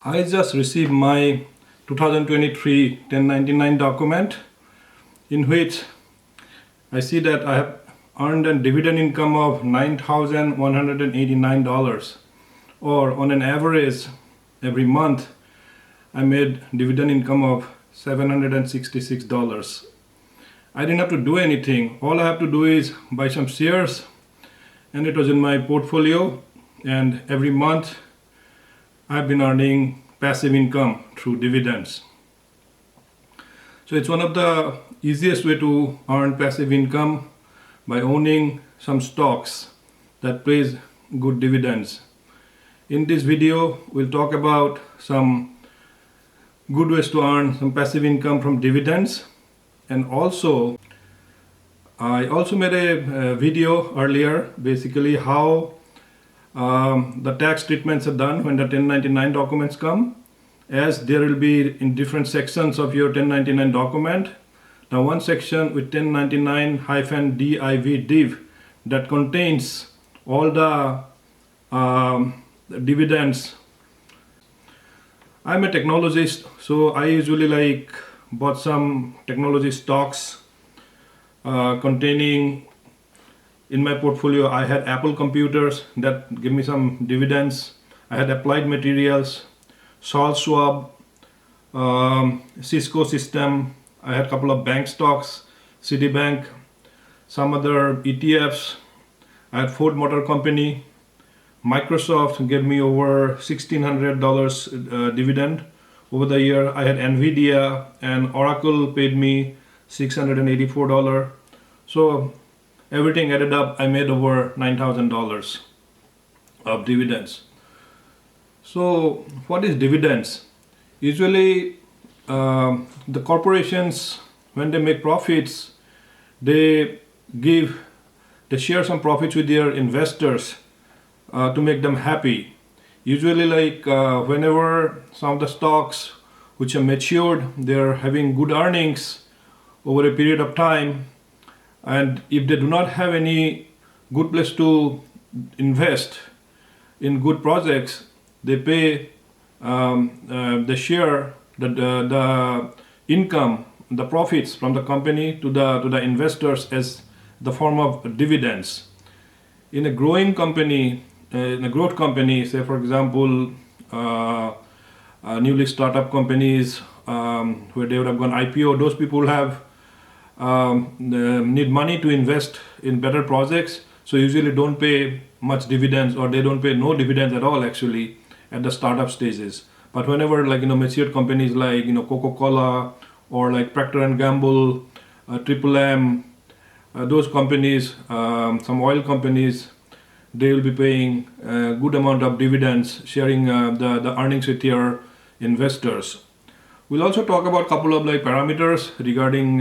I just received my 2023 1099 document in which I see that I have earned a dividend income of $9,189, or on an average every month I made dividend income of $766. I didn't have to do anything. All I have to do is buy some shares, and it was in my portfolio, and every month I've been earning passive income through dividends. So it's one of the easiest way to earn passive income by owning some stocks that pays good dividends. In this video, we'll talk about some good ways to earn some passive income from dividends, and also I also made a video earlier basically how the tax treatments are done when the 1099 documents come, as there will be in different sections of your 1099 document. Now one section with 1099-div div that contains all the dividends. I'm a technologist, so I usually bought some technology stocks containing. In my portfolio, I had Apple computers that give me some dividends. I had Applied Materials, Charles Schwab, Cisco System. I had a couple of bank stocks, Citibank, some other ETFs. I had Ford Motor Company. Microsoft gave me over $1,600 dividend over the year. I had Nvidia, and Oracle paid me $684. So everything added up, I made over $9,000 of dividends. So what is dividends? Usually the corporations, when they make profits, they share some profits with their investors to make them happy. Usually whenever some of the stocks which are matured, they're having good earnings over a period of time, and if they do not have any good place to invest in good projects, they pay the share, the income, the profits from the company to the investors as the form of dividends. In a growing company, in a growth company, say for example, newly startup companies where they would have gone IPO, those people have need money to invest in better projects, so usually don't pay much dividends, or they don't pay no dividends at all actually at the startup stages. But whenever matured companies like Coca-Cola or like Procter & Gamble, Triple M, those companies, some oil companies, they will be paying a good amount of dividends, sharing the earnings with your investors. We'll also talk about a couple of parameters regarding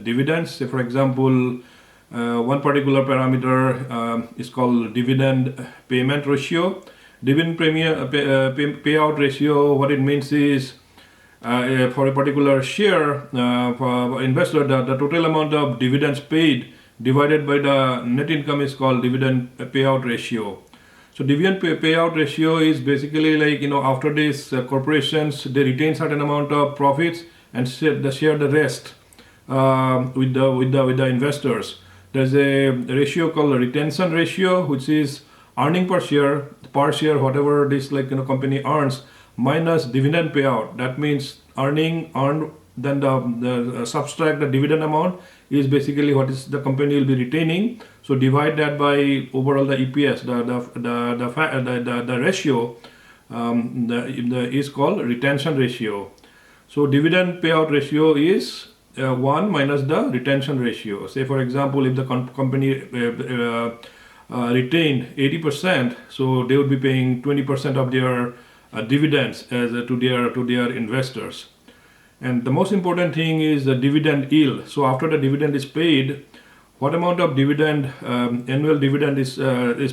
dividends. Say for example, one particular parameter is called dividend payment ratio. Dividend payout ratio, what it means is for a particular share, for investor, the total amount of dividends paid divided by the net income is called dividend payout ratio. So dividend payout ratio is basically after these corporations, they retain certain amount of profits and share the rest with the investors. There's a ratio called retention ratio, which is earning per share, whatever this company earns minus dividend payout. That means earned, then the subtract the dividend amount is basically what is the company will be retaining. So divide that by overall the EPS, the ratio is called retention ratio. So dividend payout ratio is 1 minus the retention ratio. Say for example, if the company retained 80%, so they would be paying 20% of their dividends to their investors. And the most important thing is the dividend yield. So after the dividend is paid, what amount of dividend, annual dividend is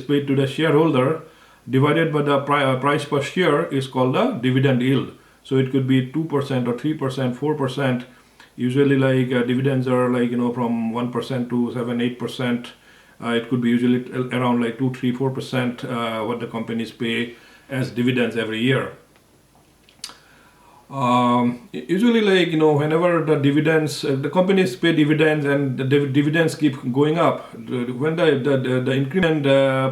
paid to the shareholder divided by the price per share is called the dividend yield. So it could be 2% or 3%, 4%. Usually dividends are from 1% to 7-8%. It could be usually around 2, 3, 4% what the companies pay as dividends every year. Usually, like, whenever the dividends, the companies pay dividends and the dividends keep going up. When the increment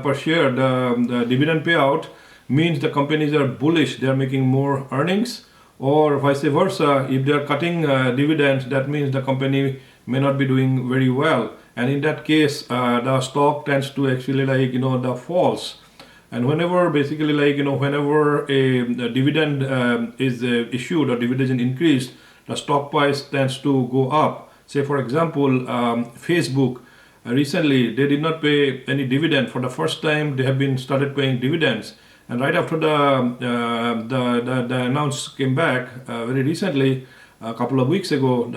per share, the dividend payout means the companies are bullish, they are making more earnings, or vice versa. If they are cutting dividends, that means the company may not be doing very well. And in that case, the stock tends to actually, like, the falls. And whenever, basically, like, whenever a dividend is issued or dividend increased, the stock price tends to go up. Say, for example, Facebook, recently they did not pay any dividend. For the first time, they have been started paying dividends. And right after the announce came back very recently, a couple of weeks ago,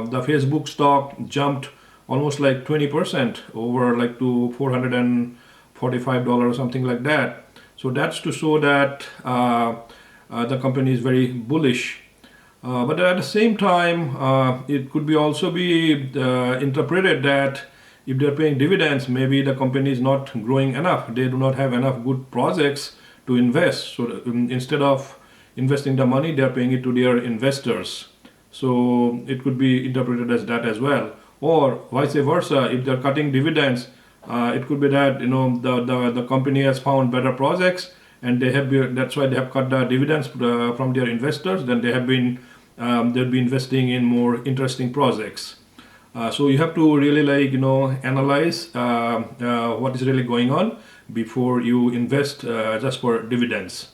the Facebook stock jumped almost like 20% over, like, to $445 or something like that. So that's to show that the company is very bullish. But at the same time, it could be also be interpreted that if they're paying dividends, maybe the company is not growing enough. They do not have enough good projects to invest. So instead of investing the money, they're paying it to their investors. So it could be interpreted as that as well. Or vice versa, if they're cutting dividends, it could be that, the company has found better projects, and that's why they have cut the dividends from their investors. Then they'll be investing in more interesting projects. So you have to really, like, analyze what is really going on before you invest just for dividends.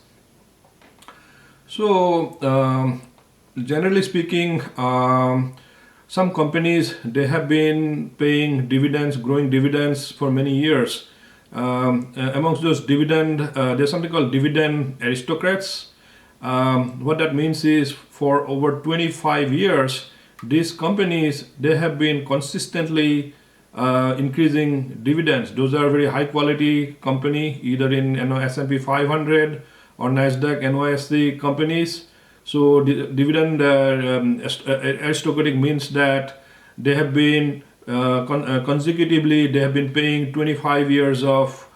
So generally speaking, some companies, they have been paying dividends, growing dividends for many years. Amongst those there's something called dividend aristocrats. What that means is, for over 25 years, these companies, they have been consistently increasing dividends. Those are very high quality company, either in S&P 500 or Nasdaq NYSE companies. So dividend aristocratic means that they have been consecutively, they have been paying 25 years of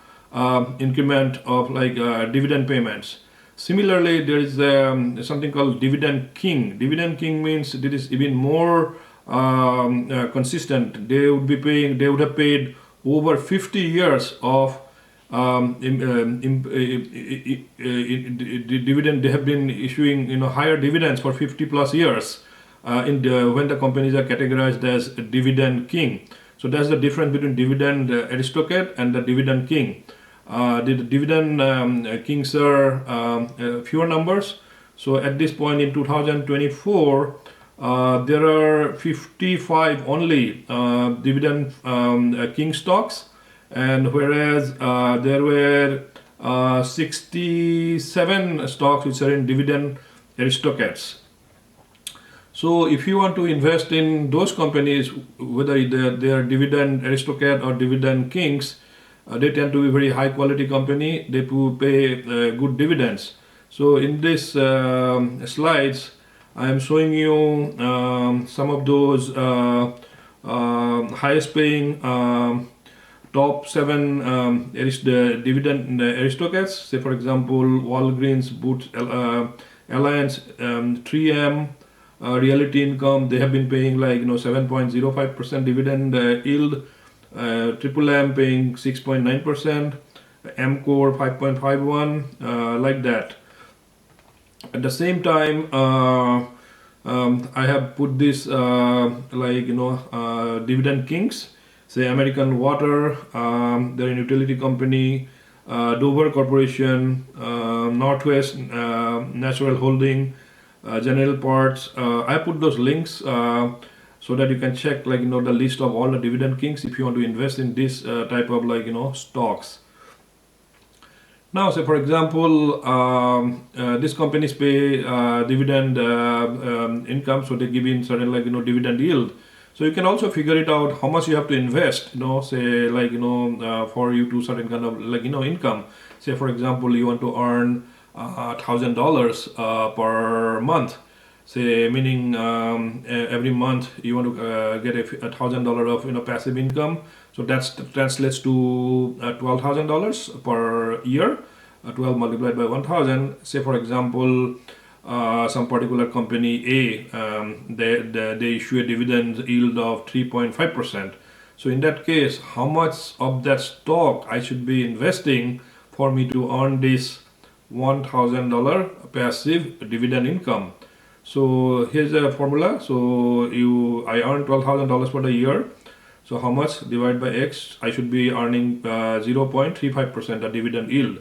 increment of, like, dividend payments. Similarly, there is something called dividend king. Dividend king means it is even more consistent. They would have paid over 50 years of dividend. They have been issuing higher dividends for 50 plus years when the companies are categorized as dividend king. So that's the difference between dividend aristocrat and the dividend king. The dividend kings are fewer numbers. So at this point in 2024, there are 55 only dividend king stocks, and whereas there were 67 stocks which are in dividend aristocrats. So if you want to invest in those companies, whether they are dividend aristocrat or dividend kings, they tend to be very high quality company. They pay good dividends. So in this slides, I am showing you some of those highest paying top 7 dividend aristocrats. Say, for example, Walgreens, Boots Alliance, 3M, Realty Income. They have been paying, like, 7.05% dividend yield. Triple M paying 6.9%, Mcore 5.51, like that. At the same time, I have put this dividend kings. Say American Water, they're a utility company, Dover Corporation, Northwest Natural Holding, General Parts. I put those links so that you can check, like, the list of all the dividend kings if you want to invest in this type of, like, stocks. Now, say, for example, these companies pay dividend income, so they give in certain, like, dividend yield. So you can also figure it out how much you have to invest, say, like, for you to certain kind of, like, income. Say, for example, you want to earn $1,000 per month. Say, meaning every month you want to get $1,000 of passive income. So that translates to $12,000 per year. 12 multiplied by 1,000. Say, for example, some particular company A, they issue a dividend yield of 3.5%. So in that case, how much of that stock I should be investing for me to earn this $1,000 passive dividend income? So here's a formula. So I earn $12,000 for the year. So how much divided by X? I should be earning 0.35% a dividend yield.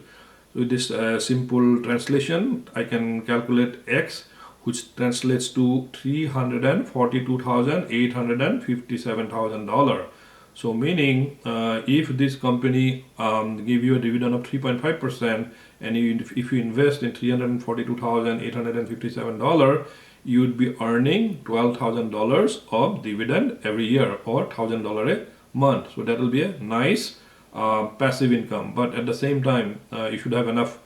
So with this simple translation, I can calculate X, which translates to $342,857. So meaning, if this company give you a dividend of 3.5%, and if you invest in $342,857, you would be earning $12,000 of dividend every year, or $1,000 a month. So that will be a nice passive income. But at the same time, you should have enough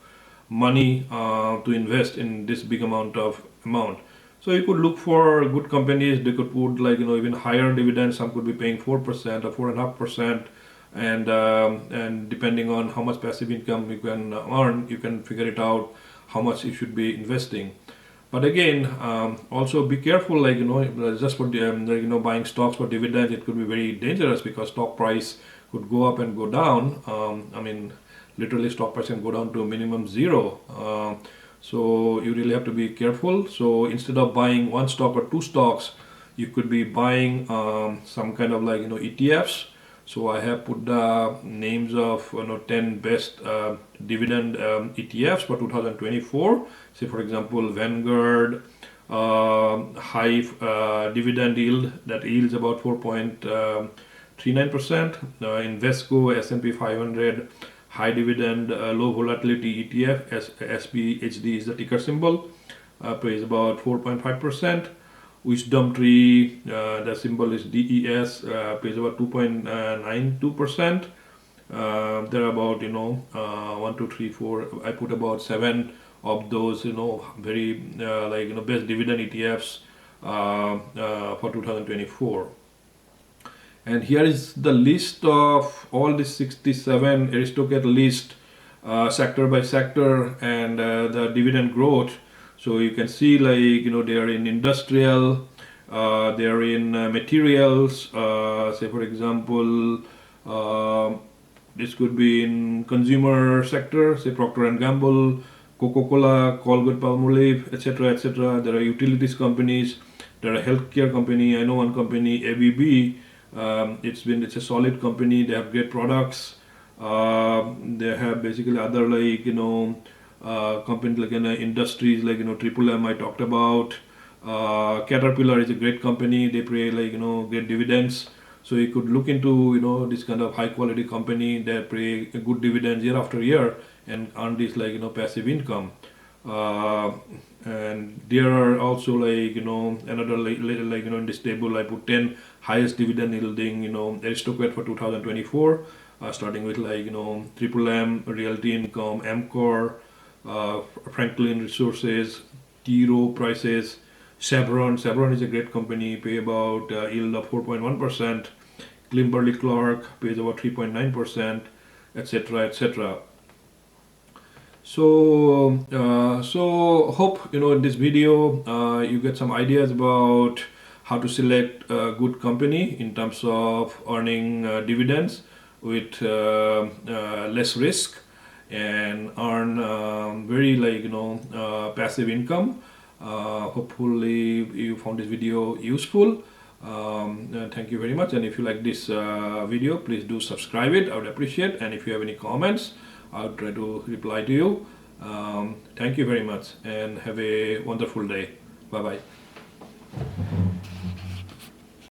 money to invest in this big amount. So you could look for good companies. They could put even higher dividends. Some could be paying 4% or 4.5%, and depending on how much passive income you can earn, you can figure it out how much you should be investing. But again, also be careful, just for buying stocks for dividends. It could be very dangerous because stock price could go up and go down. Literally stock price can go down to minimum zero. So you really have to be careful. So instead of buying one stock or two stocks, you could be buying some kind of ETFs. So I have put the names of 10 best dividend ETFs for 2024. Say for example, Vanguard high dividend yield that yields about 4.39%. Invesco S&P 500 high dividend low volatility ETF, SPHD is the ticker symbol, pays about 4.5%. Wisdom Tree, the symbol is DES, pays about 2.92%. There are about 1, 2, 3, 4. I put about 7 of those very best dividend ETFs for 2024. And here is the list of all the 67 Aristocrat List, sector by sector, and the dividend growth. So you can see they are in industrial, they are in materials. Say for example, this could be in consumer sector. Say Procter and Gamble, Coca-Cola, Colgate-Palmolive, etc., etc. There are utilities companies. There are healthcare company. I know one company, ABB. It's a solid company. They have great products. They have basically other companies industries Triple M I talked about. Caterpillar is a great company. They pay great dividends. So you could look into this kind of high quality company that pay good dividends year after year and earn this passive income. And there are also another in this table I put 10 highest dividend yielding Aristocrat for 2024, starting with Triple M, Realty Income, Amcor, Franklin Resources, T. Rowe Prices, Chevron is a great company, pay about yield of 4.1%. Kimberly Clark pays about 3.9%, etc., etc. So hope in this video you get some ideas about how to select a good company in terms of earning dividends with less risk and earn very passive income. Hopefully you found this video useful. Thank you very much, and if you like this video, please do subscribe it. I would appreciate, and if you have any comments, I'll try to reply to you. Thank you very much and have a wonderful day. Bye bye.